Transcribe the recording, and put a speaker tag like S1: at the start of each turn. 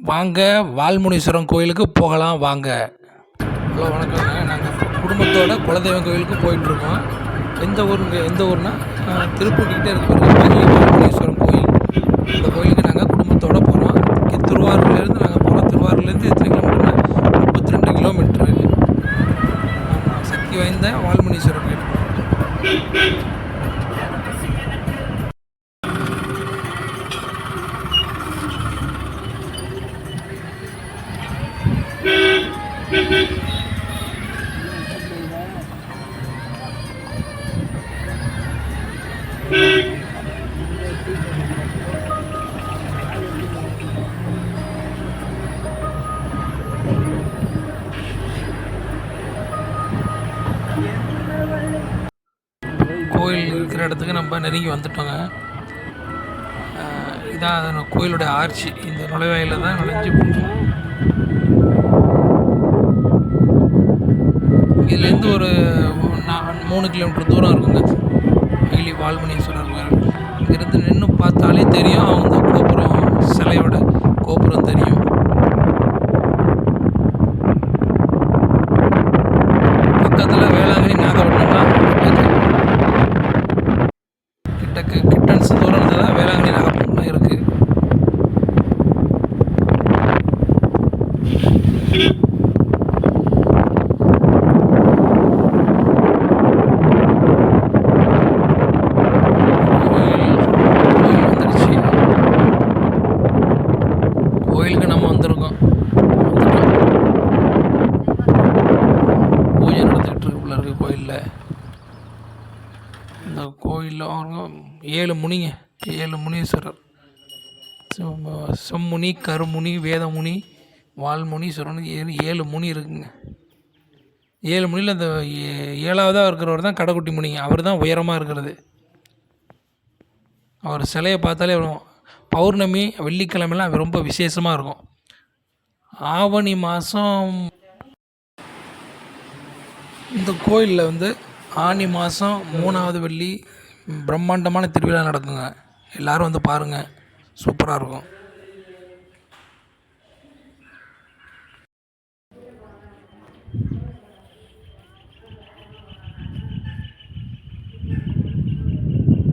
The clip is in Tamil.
S1: வாங்க வால்முனீஸ்வரன் கோயிலுக்கு போகலாம் வாங்க. ஹலோ வணக்கங்க. நாங்கள் குடும்பத்தோட குலதெய்வம் கோயிலுக்கு போயிட்டுருக்கோம். எந்த ஊர்னா திருப்பூர்கிட்டே இருக்க வால்முனீஸ்வரன் கோயில். இந்த கோயிலுக்கு நாங்கள் குடும்பத்தோடு போகிறோம். திருவாரூர்லேருந்து நாங்கள் போகிறோம். திருவாரூர்லேருந்து எத்தனை கிலோமீட்டர்னா 32 கிலோமீட்ரு. சக்தி வாய்ந்த வால்முனீஸ்வரன் கோயில். கோயில் இருக்கிற இடத்துக்கு நம்ம நெருங்கி வந்துட்டோங்க. இதான் கோயிலுடைய ஆர்ச்சி. இந்த நுழைவாயில தான் நுழைஞ்சு போகணும். இதுலேருந்து ஒரு 3 கிலோமீட்டர் தூரம் இருக்குங்க வெயிலி வால்முனீஸ்வரர் கோயில். இங்கேருந்து நின்று பார்த்தாலே தெரியும். அவங்க கோபுரம், சிலையோட கோபுரம் தெரியும். பக்கத்தில் வேளாங்கண்ணி, நாகப்பட்டினம்லாம் கிட்டன்ஸ் தூரத்தில் தான் வேளாங்கண்ணி, நாகப்பட்டினம் இருக்குது. கோயிலுக்கு நம்ம வந்திருக்கோம். பூஜை நடந்துக்கிட்டு இருக்குள்ள இருக்குது கோயிலில். இந்த கோயிலில் அவங்க 7 முனிங்க, 7 முனீஸ்வரர். செம்முனி, கருமுனி, வேதமுனி, வால்முனீஸ்வரன் 7 முனி இருக்குங்க. 7 முனியில் அந்த 7ஆவதாக இருக்கிறவர் தான் கடைக்குட்டி முனிங்க. அவர் தான் உயரமாக இருக்கிறது. அவர் சிலையை பார்த்தாலே பௌர்ணமி, வெள்ளிக்கிழமெல்லாம் ரொம்ப விசேஷமாக இருக்கும். ஆவணி மாதம் இந்த கோயிலில் ஆனி மாதம் 3ஆவது வெள்ளி பிரம்மாண்டமான திருவிழா நடக்குங்க. எல்லோரும் பாருங்கள், சூப்பராக இருக்கும்.